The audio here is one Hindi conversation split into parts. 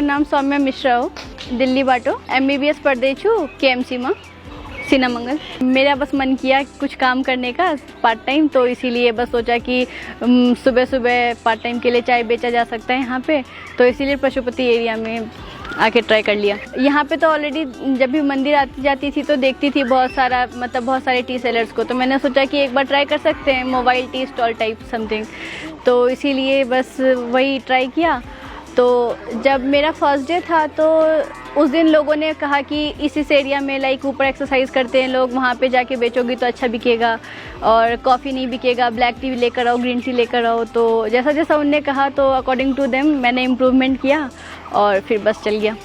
મારું નામ સૌમ્યા મિશ્રા हो, दिल्ली बाटो MBBS पढ़ते छू KMC में सीनामंगल। मेरा बस मन किया कुछ काम करने का पार्ट टाइम, तो इसीलिए बस सोचा कि सुबह सुबह पार्ट टाइम के लिए चाय बेचा जा सकता है यहाँ पे, तो इसीलिए पशुपति एरिया में आके ट्राई कर लिया। यहाँ पे तो ऑलरेडी जब भी मंदिर आती जाती थी तो देखती थी बहुत सारे टी सेलर्स को, तो मैंने सोचा कि एक बार ट्राई कर सकते हैं, mobile tea stall type something, तो इसीलिए बस वही ट्राई किया। तो जब मेरा फर्स्ट डे था तो उस दिन लोगों ने कहा कि इस एरिया में लाइक ऊपर एक्सरसाइज करते हैं लोग, वहाँ पे जाके बेचोगी तो अच्छा बिकेगा और कॉफ़ी नहीं बिकेगा, ब्लैक टी लेकर आओ, ग्रीन टी लेकर आओ। तो जैसा जैसा उनने कहा तो अकॉर्डिंग टू देम मैंने इम्प्रूवमेंट किया और फिर बस चल गया।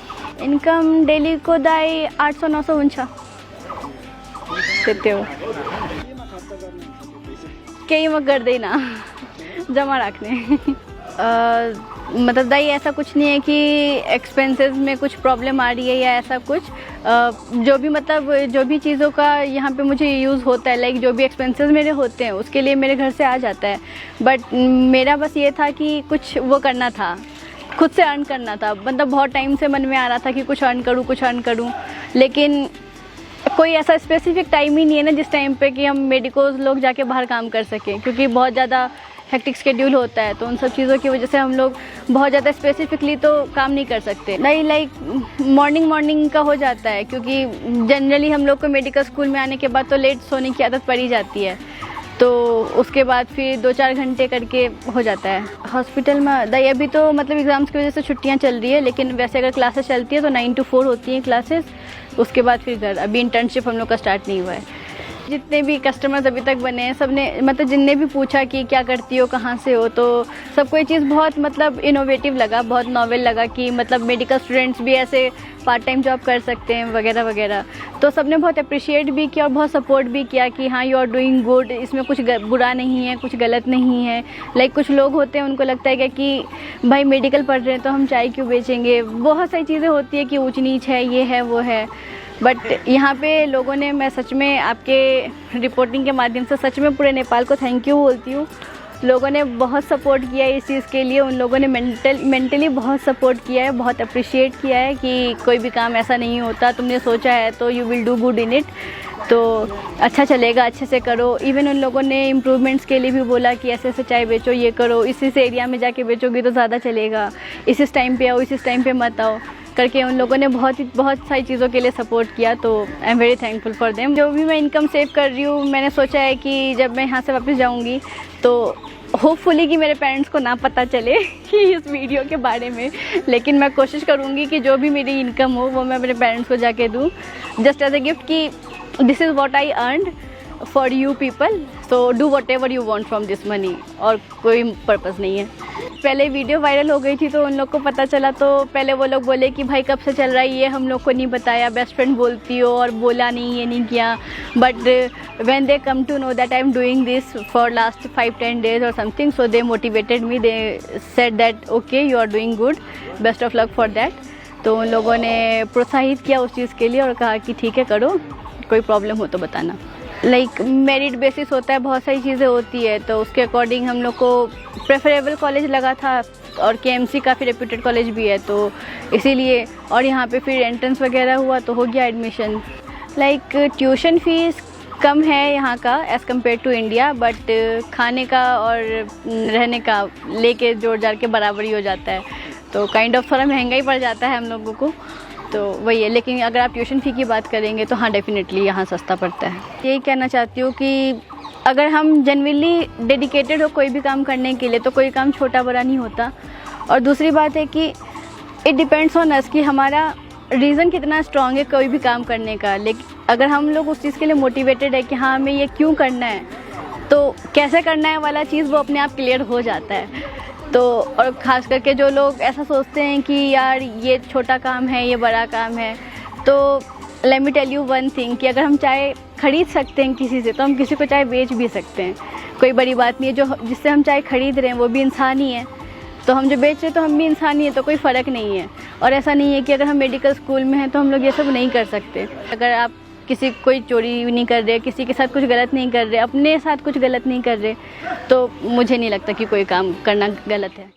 इनकम डेली को दाई 800-900 ऊंचा देते हो कई मग कर देना जमा रखने मतलब दाई ऐसा कुछ नहीं है कि एक्सपेंसेस में कुछ प्रॉब्लम आ रही है या ऐसा कुछ, जो भी चीज़ों का यहाँ पे मुझे यूज़ होता है, लाइक जो भी एक्सपेंसेस मेरे होते हैं उसके लिए मेरे घर से आ जाता है। बट मेरा बस ये था कि कुछ वो करना था, खुद से अर्न करना था। मतलब बहुत टाइम से मन में आ रहा था कि कुछ अर्न करूँ, लेकिन कोई ऐसा स्पेसिफिक टाइम ही नहीं है ना जिस टाइम पे कि हम मेडिकोज लोग जाके बाहर काम कर सकें, क्योंकि बहुत ज़्यादा हेक्टिक शेड्यूल होता है। तो उन सब चीज़ों की वजह से हम लोग बहुत ज़्यादा स्पेसिफिकली तो काम नहीं कर सकते। नहीं, लाइक मॉर्निंग का हो जाता है, क्योंकि जनरली हम लोग को मेडिकल स्कूल में आने के बाद तो लेट सोने की आदत पड़ी जाती है, तो उसके बाद फिर 2-4 घंटे करके हो जाता है। हॉस्पिटल में दाई अभी तो मतलब एग्ज़ाम्स की वजह से छुट्टियां चल रही है, लेकिन वैसे अगर क्लासेस चलती है तो 9 to 4 होती हैं क्लासेस, उसके बाद फिर घर। अभी इंटर्नशिप हम लोग का स्टार्ट नहीं हुआ है। जितने भी कस्टमर्स अभी तक बने हैं सबने मतलब जिनने भी पूछा कि क्या करती हो, कहाँ से हो, तो सबको ये चीज़ बहुत मतलब इनोवेटिव लगा, बहुत नॉवेल लगा कि मतलब मेडिकल स्टूडेंट्स भी ऐसे पार्ट टाइम जॉब कर सकते हैं वगैरह वगैरह। तो सबने बहुत अप्रिशिएट भी किया और बहुत सपोर्ट भी किया कि हाँ यू आर डूइंग गुड, इसमें कुछ बुरा नहीं है, कुछ गलत नहीं है। लाइक कुछ लोग होते हैं उनको लगता है कि भाई मेडिकल पढ़ रहे हैं तो हम चाय क्यों बेचेंगे, बहुत सारी चीज़ें होती है कि ऊंच नीच है, ये है वो है। बट यहाँ पे लोगों ने, मैं सच में आपके रिपोर्टिंग के माध्यम से सच में पूरे नेपाल को थैंक यू बोलती हूँ। लोगों ने बहुत सपोर्ट किया है इस चीज़ के लिए, उन लोगों ने मेंटली बहुत सपोर्ट किया है, बहुत अप्रिशिएट किया है कि कोई भी काम ऐसा नहीं होता, तुमने सोचा है तो you will do good in it, तो अच्छा चलेगा, अच्छे से करो। इवन उन लोगों ने इम्प्रूवमेंट्स के लिए भी बोला कि ऐसे ऐसे चाय बेचो, ये करो, इस एरिया में जाके बेचोगी तो ज़्यादा चलेगा, इस टाइम पे आओ, इस टाइम पे मत आओ करके उन लोगों ने बहुत सारी चीज़ों के लिए सपोर्ट किया। तो I am very thankful for them. जो भी मैं इनकम सेव कर रही हूँ, मैंने सोचा है कि जब मैं यहाँ से वापस जाऊँगी तो होपफुली कि मेरे पेरेंट्स को ना पता चले कि इस वीडियो के बारे में, लेकिन मैं कोशिश करूँगी कि जो भी मेरी इनकम हो वो मैं अपने पेरेंट्स को जाके दूँ, जस्ट एज ए गिफ्ट कि this is what I earned for you people, so do what ever you want from this money, और कोई पर्पज़ नहीं है। पहले वीडियो वायरल हो गई थी तो उन लोग को पता चला, तो पहले वो लोग बोले कि भाई कब से चल रहा है ये, हम लोग को नहीं बताया, बेस्ट फ्रेंड बोलती हो और बोला नहीं, ये नहीं किया। But when they come to know that I am doing this for last 5-10 days और something, so they motivated me, they said that okay you are doing good, best of luck for that. तो उन लोगों ने प्रोत्साहित किया उस चीज़ के लिए और कहा कि ठीक है करो, कोई प्रॉब्लम हो तो बताना। लाइक मेरिट बेसिस होता है, बहुत सारी चीज़ें होती है, तो उसके अकॉर्डिंग हम लोग को प्रेफरेबल कॉलेज लगा था और KMC काफ़ी रेप्यूटेड कॉलेज भी है, तो इसीलिए। और यहाँ पे फिर एंट्रेंस वगैरह हुआ तो हो गया एडमिशन। लाइक ट्यूशन फीस कम है यहाँ का as compare to India, but खाने का और रहने का लेके जोड़ जाड़ के बराबर ही हो जाता है, तो काइंड ऑफ थोड़ा महंगा ही पड़ जाता है हम लोगों को, तो वही है। लेकिन अगर आप ट्यूशन फ़ी की बात करेंगे तो हाँ डेफिनेटली यहाँ सस्ता पड़ता है। यही कहना चाहती हूँ कि अगर हम जेन्युइनली डेडिकेटेड हो कोई भी काम करने के लिए तो कोई काम छोटा बड़ा नहीं होता। और दूसरी बात है कि इट डिपेंड्स ऑन अस कि हमारा रीज़न कितना स्ट्रॉन्ग है कोई भी काम करने का। लेकिन अगर हम लोग उस चीज़ के लिए मोटिवेटेड है कि हाँ हमें ये क्यों करना है, तो कैसे करना है वाला चीज़ वो अपने आप क्लियर हो जाता है। तो और ख़ास करके जो लोग ऐसा सोचते हैं कि यार ये छोटा काम है, ये बड़ा काम है, तो let me tell you one thing कि अगर हम चाय ख़रीद सकते हैं किसी से तो हम किसी को चाय बेच भी सकते हैं, कोई बड़ी बात नहीं है। जो जिससे हम चाय खरीद रहे हैं वो भी इंसान ही है, तो हम जो बेच रहे हैं तो हम भी इंसान ही है, तो कोई फ़र्क नहीं है। और ऐसा नहीं है कि अगर हम मेडिकल स्कूल में हैं तो हम लोग ये सब नहीं कर सकते। अगर आप कोई चोरी नहीं कर रहे, किसी के साथ कुछ गलत नहीं कर रहे, अपने साथ कुछ गलत नहीं कर रहे, तो मुझे नहीं लगता कि कोई काम करना गलत है।